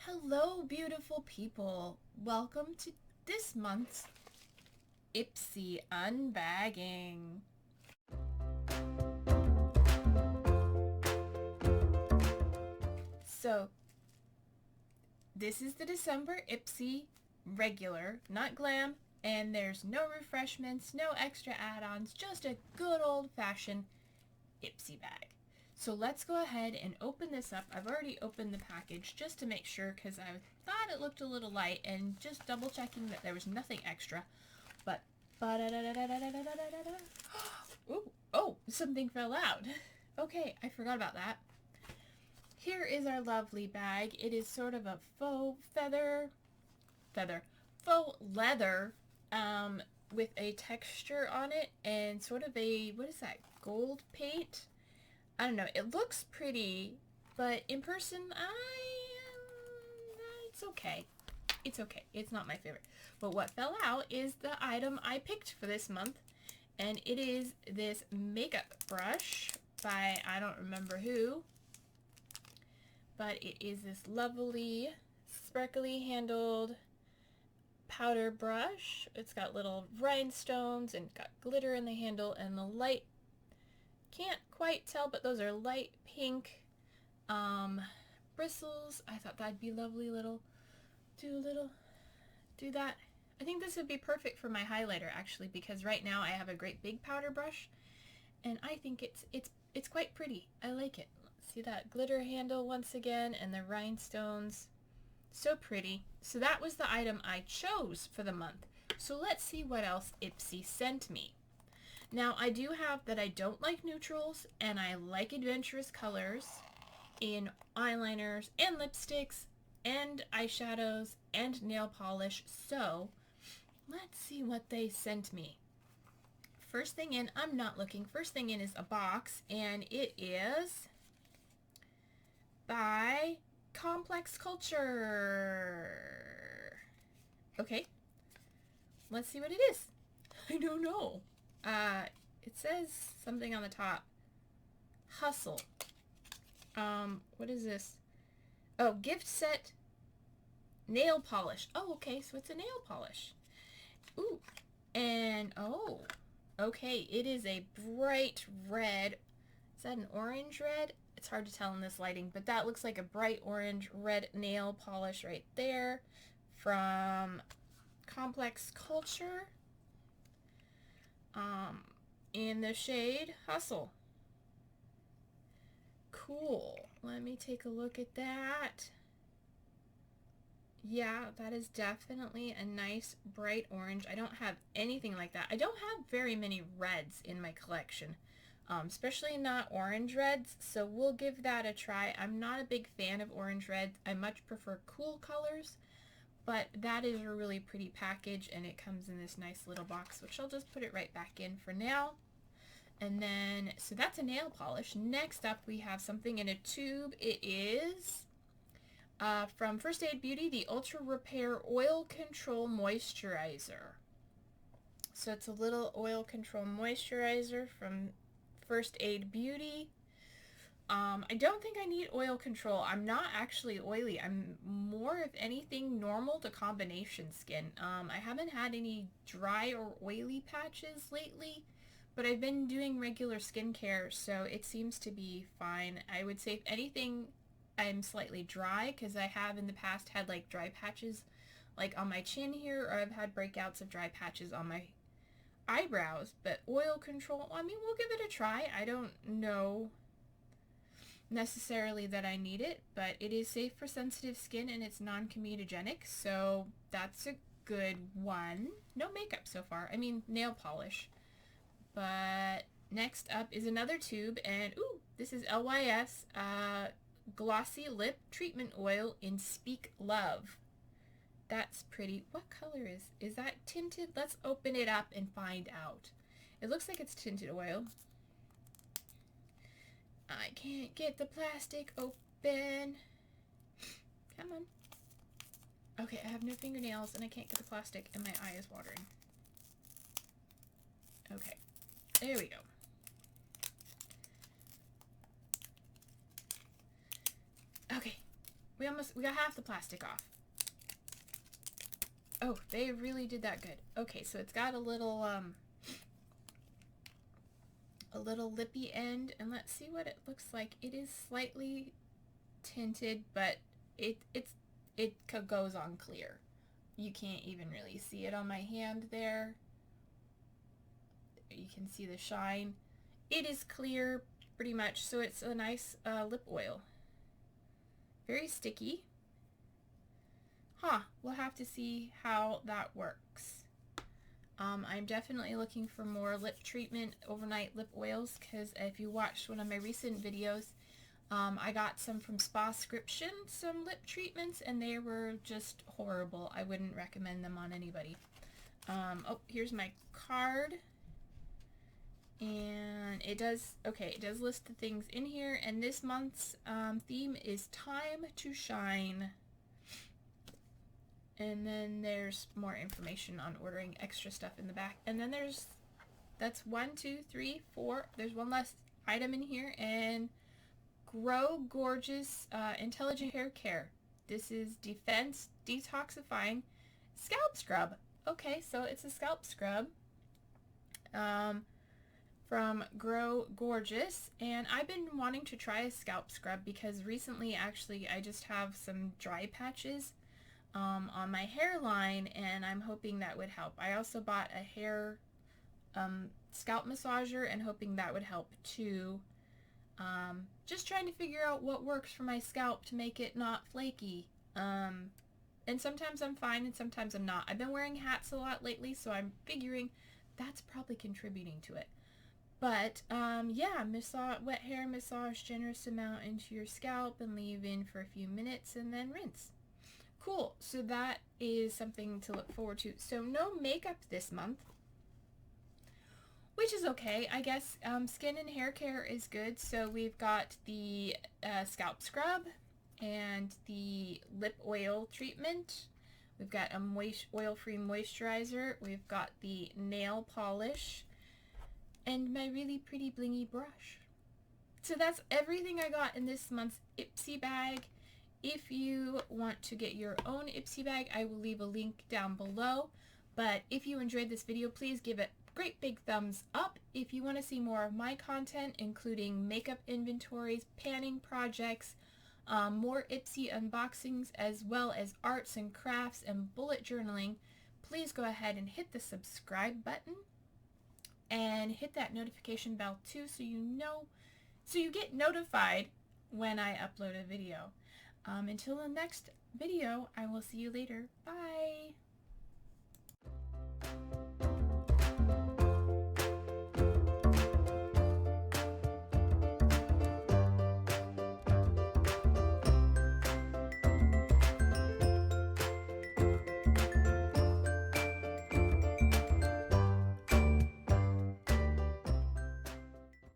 Hello, beautiful people. Welcome to this month's Ipsy unbagging. So, this is the December Ipsy regular, not glam, and there's no refreshments, no extra add-ons, just a good old-fashioned Ipsy bag. So let's go ahead and open this up. I've already opened the package just to make sure because I thought it looked a little light and just double checking that there was nothing extra. But ooh, oh, something fell out. Okay, I forgot about that. Here is our lovely bag. It is sort of a faux leather with a texture on it and sort of a, what is that, gold paint? I don't know. It looks pretty, but in person, it's okay. It's okay. It's not my favorite. But what fell out is the item I picked for this month, and it is this makeup brush by I don't remember who, but it is this lovely, sparkly handled powder brush. It's got little rhinestones and got glitter in the handle, and the light, can't quite tell, but those are light pink bristles. I thought that'd be lovely. Do that. I think this would be perfect for my highlighter actually, because right now I have a great big powder brush and I think it's quite pretty. I like it. See that glitter handle once again and the rhinestones. So pretty. So that was the item I chose for the month. So let's see what else Ipsy sent me. Now I do have that I don't like neutrals and I like adventurous colors in eyeliners and lipsticks and eyeshadows and nail polish. So let's see what they sent me. First thing in, I'm not looking. First thing in is a box, and it is by Complex Culture. Okay, let's see what it is. I don't know. It says something on the top. Hustle. What is this? Oh, gift set nail polish. Oh, okay, so it's a nail polish. Ooh, and oh, okay, it is a bright red. Is that an orange red? It's hard to tell in this lighting, but that looks like a bright orange red nail polish right there from Complex Culture. In the shade Hustle. Cool. Let me take a look at that. Yeah, that is definitely a nice bright orange. I don't have anything like that. I don't have very many reds in my collection, especially not orange reds, so we'll give that a try. I'm not a big fan of orange reds. I much prefer cool colors, but that is a really pretty package, and it comes in this nice little box, which I'll just put it right back in for now. And then, so that's a nail polish. Next up, we have something in a tube. It is from First Aid Beauty, the Ultra Repair Oil Control Moisturizer. So it's a little oil control moisturizer from First Aid Beauty. I don't think I need oil control. I'm not actually oily. I'm more, if anything, normal to combination skin. I haven't had any dry or oily patches lately, but I've been doing regular skincare, so it seems to be fine. I would say if anything, I'm slightly dry because I have in the past had like dry patches like on my chin here, or I've had breakouts of dry patches on my eyebrows. But oil control, I mean, we'll give it a try. I don't know necessarily that I need it, but it is safe for sensitive skin and it's non-comedogenic, so that's a good one. No makeup so far. I mean, nail polish. But next up is another tube, and ooh, this is LYS Glossy Lip Treatment Oil in Speak Love. That's pretty. What color is that tinted? Let's open it up and find out. It looks like it's tinted oil. I can't get the plastic open. Come on. Okay, I have no fingernails and I can't get the plastic and my eye is watering. Okay, there we go. Okay, we got half the plastic off. Oh, they really did that good. Okay, so it's got a little lippy end, and let's see what it looks like. It is slightly tinted, but it goes on clear. You can't even really see it on my hand there. You can see the shine. It is clear pretty much, so it's a nice lip oil. Very sticky. Huh, we'll have to see how that works. I'm definitely looking for more lip treatment overnight lip oils, because if you watched one of my recent videos, I got some from Spascription, some lip treatments, and they were just horrible. I wouldn't recommend them on anybody. Oh, here's my card. And it does list the things in here, and this month's theme is Time to Shine. And then there's more information on ordering extra stuff in the back. And then that's 1, 2, 3, 4. There's one last item in here, and Grow Gorgeous Intelligent Hair Care. This is Defense Detoxifying Scalp Scrub. Okay, so it's a scalp scrub from Grow Gorgeous, and I've been wanting to try a scalp scrub because recently, actually, I just have some dry patches on my hairline, and I'm hoping that would help. I also bought a hair scalp massager and hoping that would help too. Just trying to figure out what works for my scalp to make it not flaky. And sometimes I'm fine and sometimes I'm not. I've been wearing hats a lot lately, so I'm figuring that's probably contributing to it. But yeah, wet hair massage generous amount into your scalp and leave in for a few minutes and then rinse. Cool, so that is something to look forward to. So no makeup this month, which is okay, I guess. Skin and hair care is good. So we've got the scalp scrub and the lip oil treatment. We've got a oil-free moisturizer. We've got the nail polish and my really pretty blingy brush. So that's everything I got in this month's Ipsy bag. If you want to get your own Ipsy bag, I will leave a link down below. But if you enjoyed this video, please give it a great big thumbs up. If you want to see more of my content, including makeup inventories, panning projects, more Ipsy unboxings, as well as arts and crafts and bullet journaling, please go ahead and hit the subscribe button and hit that notification bell too, so you get notified when I upload a video. Until the next video, I will see you later. Bye!